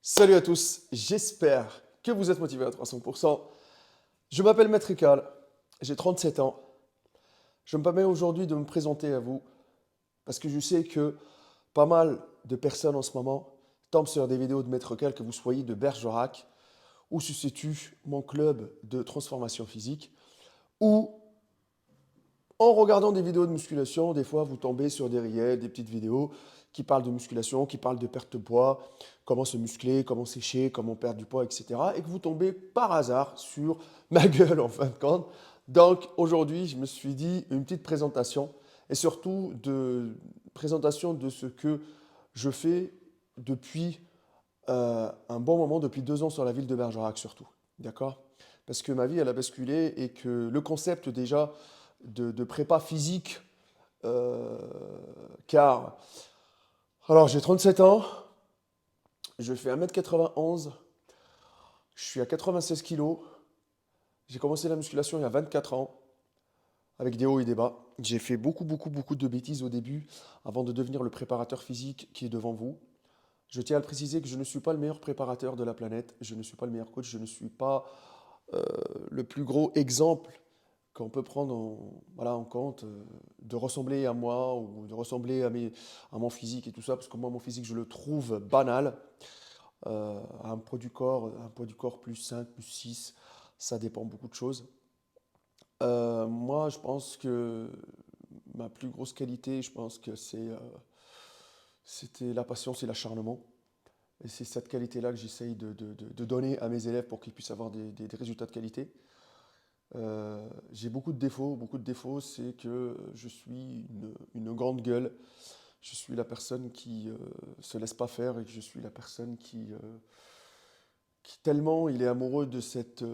Salut à tous, j'espère que vous êtes motivés à 300%. Je m'appelle Maître Ekal, j'ai 37 ans. Je me permets aujourd'hui de me présenter à vous parce que je sais que pas mal de personnes en ce moment tombent sur des vidéos de Maître Ekal, que vous soyez de Bergerac, où se situe mon club de transformation physique, ou en regardant des vidéos de musculation, des fois vous tombez sur des rillettes, des petites vidéos qui parlent de musculation, qui parlent de perte de poids, comment se muscler, comment sécher, comment perdre du poids, etc. Et que vous tombez par hasard sur ma gueule en fin de compte. Donc aujourd'hui, je me suis dit une petite présentation et surtout de présentation de ce que je fais depuis un bon moment, depuis 2 ans sur la ville de Bergerac surtout. D'accord? Parce que ma vie, elle a basculé et que le concept déjà de prépa physique, euh, car alors j'ai 37 ans, je fais 1m91, je suis à 96 kilos, j'ai commencé la musculation il y a 24 ans, avec des hauts et des bas. J'ai fait beaucoup de bêtises au début, avant de devenir le préparateur physique qui est devant vous. Je tiens à le préciser que je ne suis pas le meilleur préparateur de la planète, je ne suis pas le meilleur coach, je ne suis pas euh, le plus gros exemple qu'on peut prendre voilà, en compte, de ressembler à moi ou de ressembler à mon physique et tout ça, parce que moi, mon physique, je le trouve banal. Un poids du corps plus 5 plus 6 ça dépend beaucoup de choses. Moi, je pense que ma plus grosse qualité, je pense que c'était la patience et l'acharnement. Et c'est cette qualité-là que j'essaye de donner à mes élèves pour qu'ils puissent avoir des résultats de qualité. J'ai beaucoup de défauts. Beaucoup de défauts, c'est que je suis une grande gueule. Je suis la personne qui se laisse pas faire et que je suis la personne qui tellement il est amoureux de cette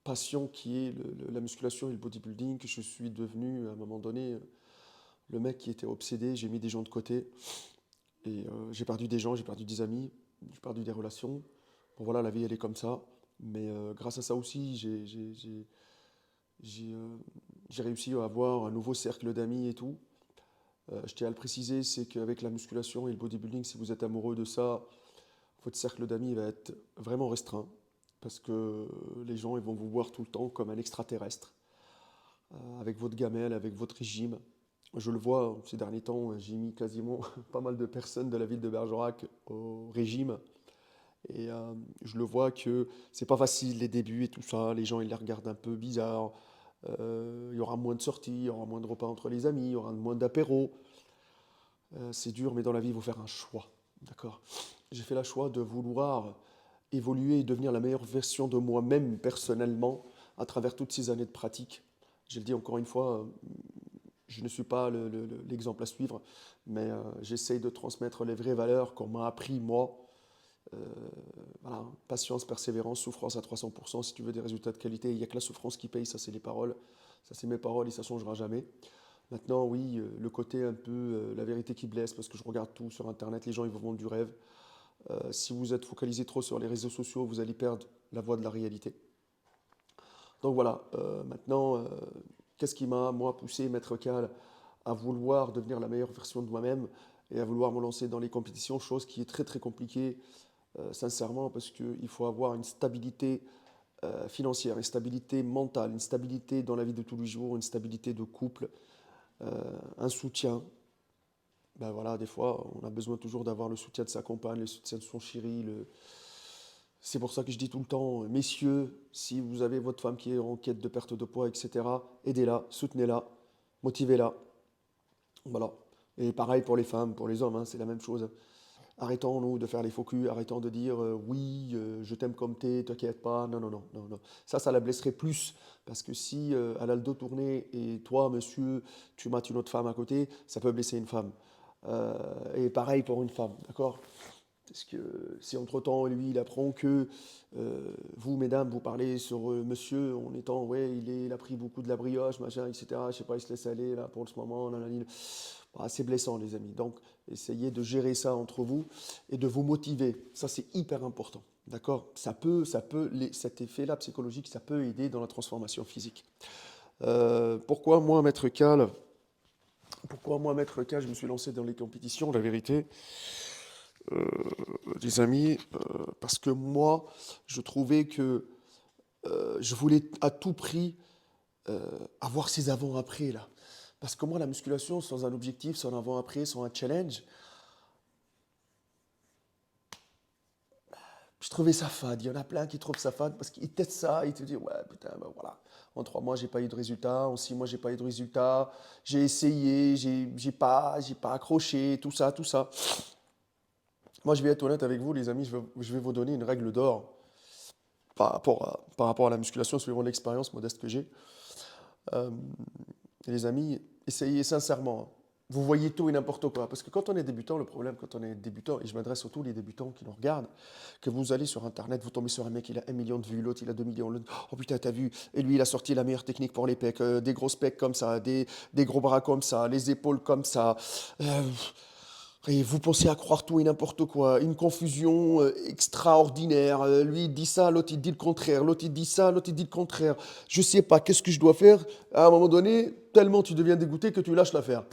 passion qui est la musculation et le bodybuilding que je suis devenu à un moment donné le mec qui était obsédé. J'ai mis des gens de côté et j'ai perdu des gens, j'ai perdu des amis, j'ai perdu des relations. Bon voilà, la vie elle est comme ça. Mais grâce à ça aussi, j'ai euh, j'ai réussi à avoir un nouveau cercle d'amis et tout. Je tiens à le préciser, c'est qu'avec la musculation et le bodybuilding, si vous êtes amoureux de ça, votre cercle d'amis va être vraiment restreint. Parce que les gens ils vont vous voir tout le temps comme un extraterrestre, avec votre gamelle, avec votre régime. Je le vois ces derniers temps, j'ai mis quasiment pas mal de personnes de la ville de Bergerac au régime. Et je le vois que c'est pas facile les débuts et tout ça. Les gens ils les regardent un peu bizarre. Il y aura moins de sorties, il y aura moins de repas entre les amis, il y aura moins d'apéros. C'est dur, mais dans la vie, il faut faire un choix. D'accord? J'ai fait le choix de vouloir évoluer et devenir la meilleure version de moi-même personnellement à travers toutes ces années de pratique. Je le dis encore une fois, je ne suis pas l'exemple à suivre, mais j'essaye de transmettre les vraies valeurs qu'on m'a appris moi. Euh, voilà, patience, persévérance, souffrance à 300%. Si tu veux des résultats de qualité, il n'y a que la souffrance qui paye, ça c'est les paroles. Ça c'est mes paroles et ça ne changera jamais. Maintenant, oui, le côté un peu, la vérité qui blesse, parce que je regarde tout sur Internet, les gens ils vous vendent du rêve. Si vous êtes focalisé trop sur les réseaux sociaux, vous allez perdre la voie de la réalité. Donc voilà, maintenant, qu'est-ce qui m'a, moi, poussé, Maître Cal, à vouloir devenir la meilleure version de moi-même et à vouloir me lancer dans les compétitions, chose qui est très compliquée, sincèrement, parce qu'il faut avoir une stabilité financière, une stabilité mentale, une stabilité dans la vie de tous les jours, une stabilité de couple, un soutien. Ben voilà, des fois, on a besoin toujours d'avoir le soutien de sa compagne, le soutien de son chéri. C'est pour ça que je dis tout le temps, messieurs, si vous avez votre femme qui est en quête de perte de poids, etc., aidez-la, soutenez-la, motivez-la. Voilà. Et pareil pour les femmes, pour les hommes, hein, c'est la même chose. Arrêtons, nous, de faire les faux culs, arrêtons de dire oui, je t'aime comme t'es, t'inquiète pas. Non, non, non, non, non. Ça la blesserait plus. Parce que si elle a le dos tourné et toi, monsieur, tu mates une autre femme à côté, ça peut blesser une femme. Et pareil pour une femme, d'accord? Parce que si entre-temps, lui, il apprend que vous, mesdames, vous parlez sur monsieur en étant, ouais, il a pris beaucoup de la brioche, machin, etc. Je sais pas, il se laisse aller là pour ce moment, nanani. Bah, c'est blessant, les amis. Donc, essayez de gérer ça entre vous et de vous motiver. Ça, c'est hyper important. D'accord? Cet effet-là psychologique, ça peut aider dans la transformation physique. Pourquoi moi, Maître Cal, pourquoi moi, Maître K, je me suis lancé dans les compétitions, la vérité, euh, les amis, parce que moi, je trouvais que je voulais à tout prix avoir ces avant-après là. Parce que moi, la musculation, sans un objectif, sans un avant-après, sans un challenge, je trouvais ça fade. Il y en a plein qui trouvent ça fade parce qu'ils testent ça, ils te disent, ouais, putain, ben voilà. En 3 mois, j'ai pas eu de résultat. En 6 mois, j'ai pas eu de résultat. J'ai essayé, j'ai pas accroché, tout ça, tout ça. Moi, je vais être honnête avec vous, les amis, je vais vous donner une règle d'or par rapport à la musculation, suivant l'expérience modeste que j'ai. Euh, les amis, essayez sincèrement. Vous voyez tout et n'importe quoi. Parce que quand on est débutant, le problème, quand on est débutant, et je m'adresse surtout aux débutants qui nous regardent, que vous allez sur Internet, vous tombez sur un mec, il a 1 million de vues, l'autre, il a 2 millions. Oh putain, t'as vu? Et lui, il a sorti la meilleure technique pour les pecs, des grosses pecs comme ça, des gros bras comme ça, les épaules comme ça. Euh, et vous pensez à croire tout et n'importe quoi, une confusion extraordinaire. Lui il dit ça, l'autre il dit le contraire, l'autre il dit ça, l'autre il dit le contraire. Je sais pas, qu'est-ce que je dois faire? À un moment donné, tellement tu deviens dégoûté que tu lâches l'affaire.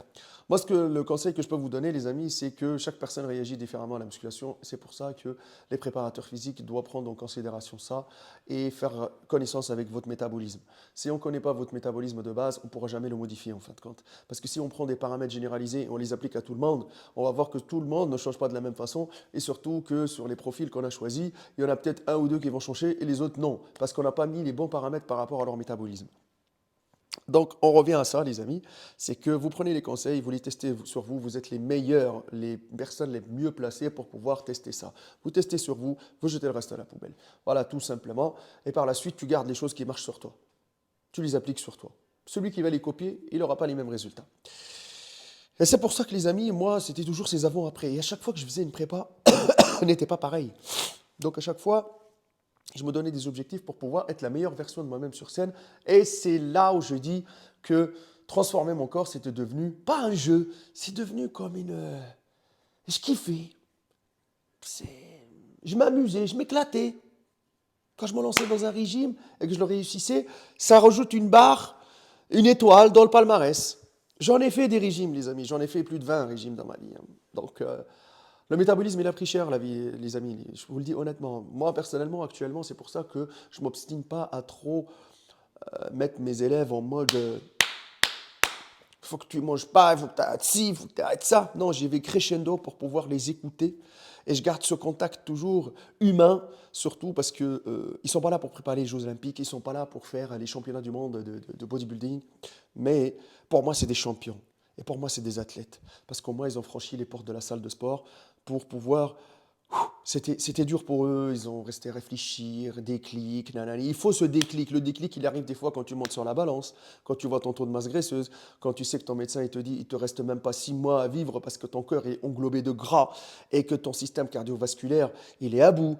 Moi, le conseil que je peux vous donner, les amis, c'est que chaque personne réagit différemment à la musculation. C'est pour ça que les préparateurs physiques doivent prendre en considération ça et faire connaissance avec votre métabolisme. Si on ne connaît pas votre métabolisme de base, on ne pourra jamais le modifier en fin de compte. Parce que si on prend des paramètres généralisés et on les applique à tout le monde, on va voir que tout le monde ne change pas de la même façon et surtout que sur les profils qu'on a choisis, il y en a peut-être un ou deux qui vont changer et les autres non, parce qu'on n'a pas mis les bons paramètres par rapport à leur métabolisme. Donc, on revient à ça, les amis, c'est que vous prenez les conseils, vous les testez sur vous, vous êtes les meilleurs, les personnes les mieux placées pour pouvoir tester ça. Vous testez sur vous, vous jetez le reste à la poubelle. Voilà, tout simplement. Et par la suite, tu gardes les choses qui marchent sur toi. Tu les appliques sur toi. Celui qui va les copier, il n'aura pas les mêmes résultats. Et c'est pour ça que les amis, moi, c'était toujours ces avant-après. Et à chaque fois que je faisais une prépa, ce n'était pas pareil. Donc à chaque fois, je me donnais des objectifs pour pouvoir être la meilleure version de moi-même sur scène. Et c'est là où je dis que transformer mon corps, c'était devenu pas un jeu, c'est devenu comme une... Je kiffais. Je m'amusais, je m'éclatais. Quand je me lançais dans un régime et que je le réussissais, ça rajoute une barre, une étoile dans le palmarès. J'en ai fait des régimes, les amis. J'en ai fait plus de 20 régimes dans ma vie. Hein. Donc, le métabolisme, il a pris cher, la vie, les amis. Je vous le dis honnêtement. Moi, personnellement, actuellement, c'est pour ça que je ne m'obstine pas à trop mettre mes élèves en mode faut que tu manges pas, il faut que tu arrêtes ci, il faut que tu arrêtes ça. Non, j'y vais crescendo pour pouvoir les écouter. Et je garde ce contact toujours humain, surtout parce qu'ils ne sont pas là pour préparer les Jeux Olympiques, ils ne sont pas là pour faire les championnats du monde de bodybuilding. Mais pour moi, c'est des champions. Et pour moi, c'est des athlètes. Parce qu'au moins, ils ont franchi les portes de la salle de sport pour pouvoir c'était dur pour eux, ils ont resté réfléchir, déclic, nanani. Il faut ce déclic. Le déclic, il arrive des fois quand tu montes sur la balance, quand tu vois ton taux de masse graisseuse, quand tu sais que ton médecin il te dit il te reste même pas 6 mois à vivre parce que ton cœur est englobé de gras et que ton système cardiovasculaire il est à bout.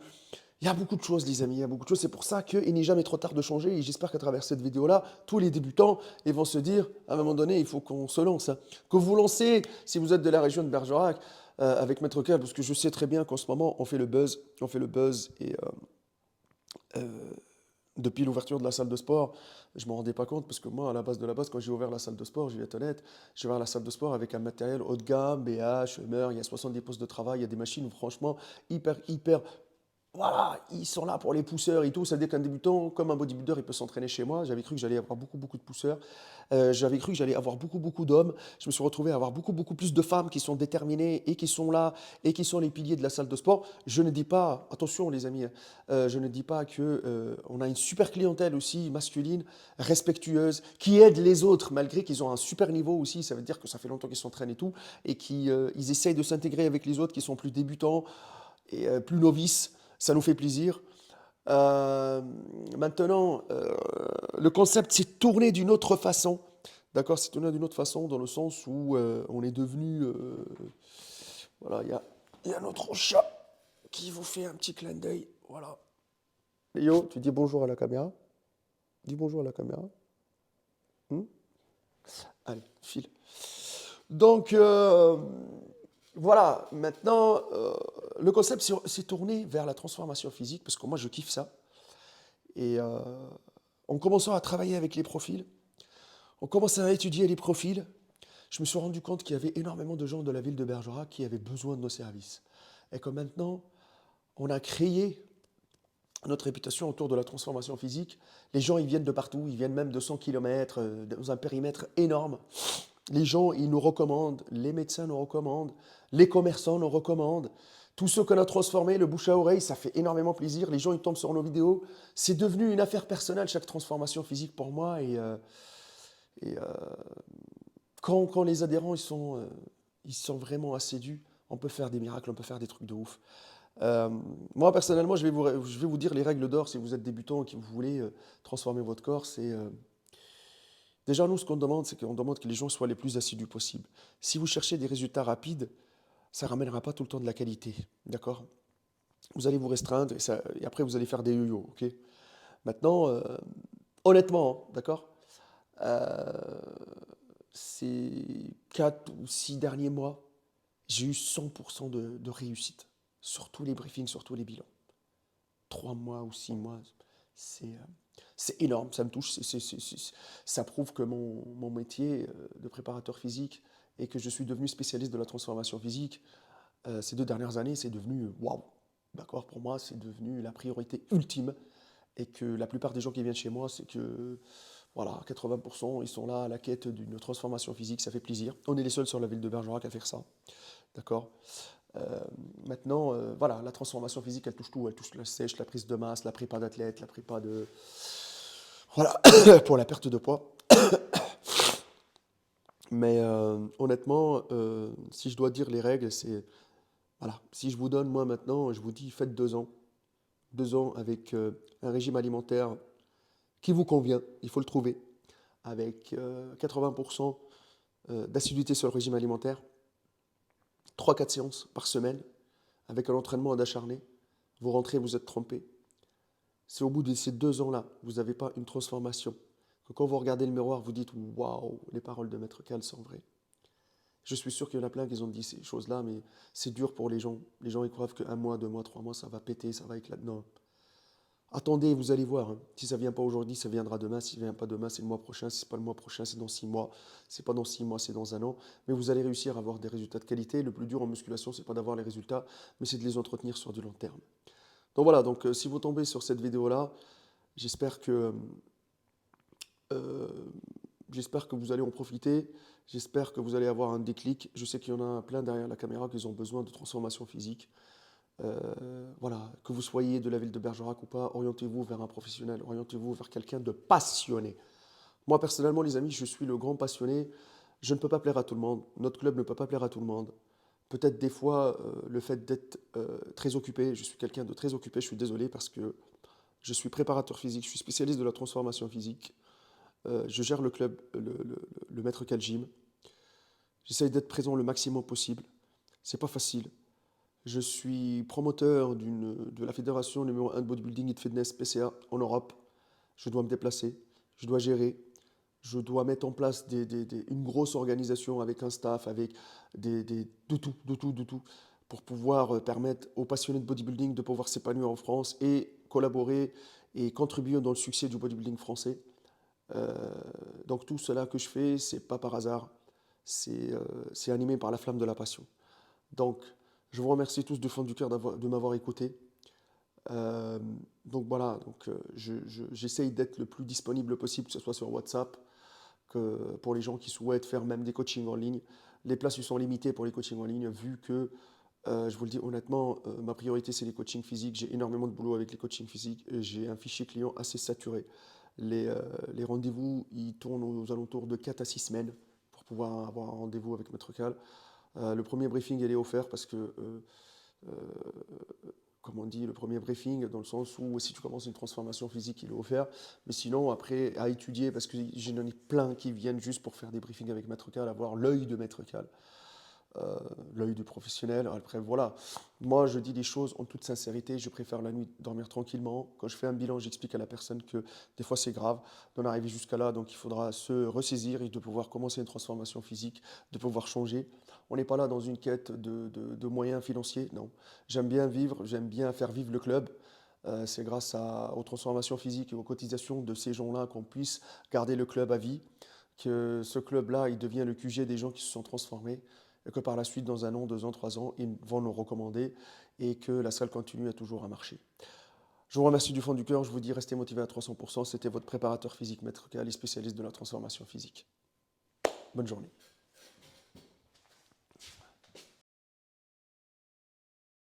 Il y a beaucoup de choses, les amis, il y a beaucoup de choses. C'est pour ça qu'il n'est jamais trop tard de changer. Et j'espère qu'à travers cette vidéo-là, tous les débutants ils vont se dire, à un moment donné, il faut qu'on se lance. Hein. Que vous lancez, si vous êtes de la région de Bergerac, avec Maître K, parce que je sais très bien qu'en ce moment, on fait le buzz, et depuis l'ouverture de la salle de sport, je ne m'en rendais pas compte, parce que moi, à la base de la base, quand j'ai ouvert la salle de sport, je vais être honnête, j'ai ouvert la salle de sport avec un matériel haut de gamme, BH, Hummer, il y a 70 postes de travail, il y a des machines, franchement, hyper voilà, ils sont là pour les pousseurs et tout. Ça veut dire qu'un débutant, comme un bodybuilder, il peut s'entraîner chez moi. J'avais cru que j'allais avoir beaucoup de pousseurs. J'avais cru que j'allais avoir beaucoup d'hommes. Je me suis retrouvé à avoir beaucoup plus de femmes qui sont déterminées et qui sont là et qui sont les piliers de la salle de sport. Je ne dis pas, attention les amis, je ne dis pas que on a une super clientèle aussi masculine, respectueuse, qui aide les autres malgré qu'ils ont un super niveau aussi. Ça veut dire que ça fait longtemps qu'ils s'entraînent et tout et qu'ils ils essayent de s'intégrer avec les autres qui sont plus débutants et plus novices. Ça nous fait plaisir. Euh, Maintenant, le concept s'est tourné d'une autre façon. D'accord, c'est tourné d'une autre façon dans le sens où on est devenu. Voilà, il y a notre chat qui vous fait un petit clin d'œil. Voilà. Léo, tu dis bonjour à la caméra. Dis bonjour à la caméra. Hmm. Allez, file. Donc, voilà, maintenant, le concept s'est tourné vers la transformation physique, parce que moi, je kiffe ça. Et en commençant à travailler avec les profils, on commence à étudier les profils. je me suis rendu compte qu'il y avait énormément de gens de la ville de Bergerac qui avaient besoin de nos services. Et que maintenant, on a créé notre réputation autour de la transformation physique. Les gens, ils viennent de partout, ils viennent même de 100 km, dans un périmètre énorme. Les gens, ils nous recommandent, les médecins nous recommandent, les commerçants nous recommandent. Tous ceux qu'on a transformés, le bouche à oreille, ça fait énormément plaisir. Les gens, ils tombent sur nos vidéos. C'est devenu une affaire personnelle, chaque transformation physique pour moi. Et quand les adhérents ils sont vraiment assidus, on peut faire des miracles, on peut faire des trucs de ouf. Euh, Moi, personnellement, je vais vous dire les règles d'or si vous êtes débutant et que vous voulez transformer votre corps. Déjà, nous, ce qu'on demande, c'est qu'on demande que les gens soient les plus assidus possible. Si vous cherchez des résultats rapides, ça ne ramènera pas tout le temps de la qualité. D'accord? Vous allez vous restreindre et après, vous allez faire des yo-yo. Ok? Maintenant, honnêtement, hein, d'accord? Euh, Ces 4 ou 6 derniers mois, j'ai eu 100% de réussite sur tous les briefings, sur tous les bilans. 3 mois ou 6 mois, c'est c'est énorme, ça me touche. Ça prouve que mon métier de préparateur physique et que je suis devenu spécialiste de la transformation physique ces 2 dernières années, c'est devenu waouh. D'accord, pour moi, c'est devenu la priorité ultime et que la plupart des gens qui viennent chez moi, c'est que voilà, 80%, ils sont là à la quête d'une transformation physique, ça fait plaisir. On est les seuls sur la ville de Bergerac à faire ça. D'accord? Euh, Maintenant, voilà, la transformation physique, elle touche tout. Elle touche la sèche, la prise de masse, la prépa d'athlète, la prépa de... Voilà, pour la perte de poids. Mais honnêtement, si je dois dire les règles, c'est... Voilà, si je vous donne, moi maintenant, je vous dis, faites 2 ans. 2 ans avec un régime alimentaire qui vous convient, il faut le trouver, avec 80% d'assiduité sur le régime alimentaire, 3 4 séances par semaine, avec un entraînement d'acharné. Vous rentrez, vous êtes trompé. C'est au bout de ces 2 ans-là, vous n'avez pas une transformation, que quand vous regardez le miroir, vous dites waouh, les paroles de Maître Cal sont vraies. Je suis sûr qu'il y en a plein qui ont dit ces choses-là, mais c'est dur pour les gens. Les gens, ils croient qu'un mois, 2 mois, 3 mois, ça va péter, ça va éclater. Non. Attendez, vous allez voir, hein. Si ça ne vient pas aujourd'hui, ça viendra demain. Si ça ne vient pas demain, c'est le mois prochain. Si ce n'est pas le mois prochain, c'est dans 6 mois. C'est pas dans 6 mois, c'est dans un an. Mais vous allez réussir à avoir des résultats de qualité. Le plus dur en musculation, c'est pas d'avoir les résultats, mais c'est de les entretenir sur du long terme. Donc voilà, donc si vous tombez sur cette vidéo-là, j'espère que, euh, j'espère que vous allez en profiter. J'espère que vous allez avoir un déclic. Je sais qu'il y en a plein derrière la caméra qui ont besoin de transformation physique. Voilà, que vous soyez de la ville de Bergerac ou pas, orientez-vous vers un professionnel, orientez-vous vers quelqu'un de passionné. Moi, personnellement, les amis, je suis le grand passionné. Je ne peux pas plaire à tout le monde. Notre club ne peut pas plaire à tout le monde. Peut-être des fois, le fait d'être très occupé, je suis quelqu'un de très occupé, je suis désolé parce que je suis préparateur physique, je suis spécialiste de la transformation physique. Je gère le club, le Maître Cal Gym. J'essaye d'être présent le maximum possible. C'est pas facile. Je suis promoteur de la fédération numéro 1 de bodybuilding et de fitness PCA en Europe. Je dois me déplacer, je dois gérer, je dois mettre en place une grosse organisation avec un staff, avec de tout, de tout, de tout, pour pouvoir permettre aux passionnés de bodybuilding de pouvoir s'épanouir en France et collaborer et contribuer dans le succès du bodybuilding français. Euh, donc tout cela que je fais, c'est pas par hasard, c'est animé par la flamme de la passion. Donc, je vous remercie tous du fond du cœur de m'avoir écouté. Euh, donc voilà, j'essaye d'être le plus disponible possible, que ce soit sur WhatsApp, que pour les gens qui souhaitent faire même des coachings en ligne. Les places sont limitées pour les coachings en ligne, vu que, je vous le dis honnêtement, ma priorité c'est les coachings physiques. J'ai énormément de boulot avec les coachings physiques et j'ai un fichier client assez saturé. Les rendez-vous, ils tournent aux alentours de 4 à 6 semaines pour pouvoir avoir un rendez-vous avec Maître Cal. Le premier briefing, il est offert parce que, euh, comme on dit, le premier briefing, dans le sens où si tu commences une transformation physique, il est offert. Mais sinon, après, à étudier, parce que j'en ai plein qui viennent juste pour faire des briefings avec Maître Cal, avoir l'œil de Maître Cal, l'œil du professionnel. Après, voilà. Moi, je dis les choses en toute sincérité. Je préfère la nuit dormir tranquillement. Quand je fais un bilan, j'explique à la personne que des fois, c'est grave d'en arriver jusqu'à là. Donc, il faudra se ressaisir et de pouvoir commencer une transformation physique, de pouvoir changer. On n'est pas là dans une quête de moyens financiers. Non. J'aime bien vivre, j'aime bien faire vivre le club. C'est grâce aux transformations physiques et aux cotisations de ces gens-là qu'on puisse garder le club à vie, que ce club-là, il devient le QG des gens qui se sont transformés et que par la suite, dans 1 an, 2 ans, 3 ans, ils vont nous recommander et que la salle continue à toujours à marcher. Je vous remercie du fond du cœur. Je vous dis, restez motivés à 300%. C'était votre préparateur physique, Maître Kali, spécialiste de la transformation physique. Bonne journée.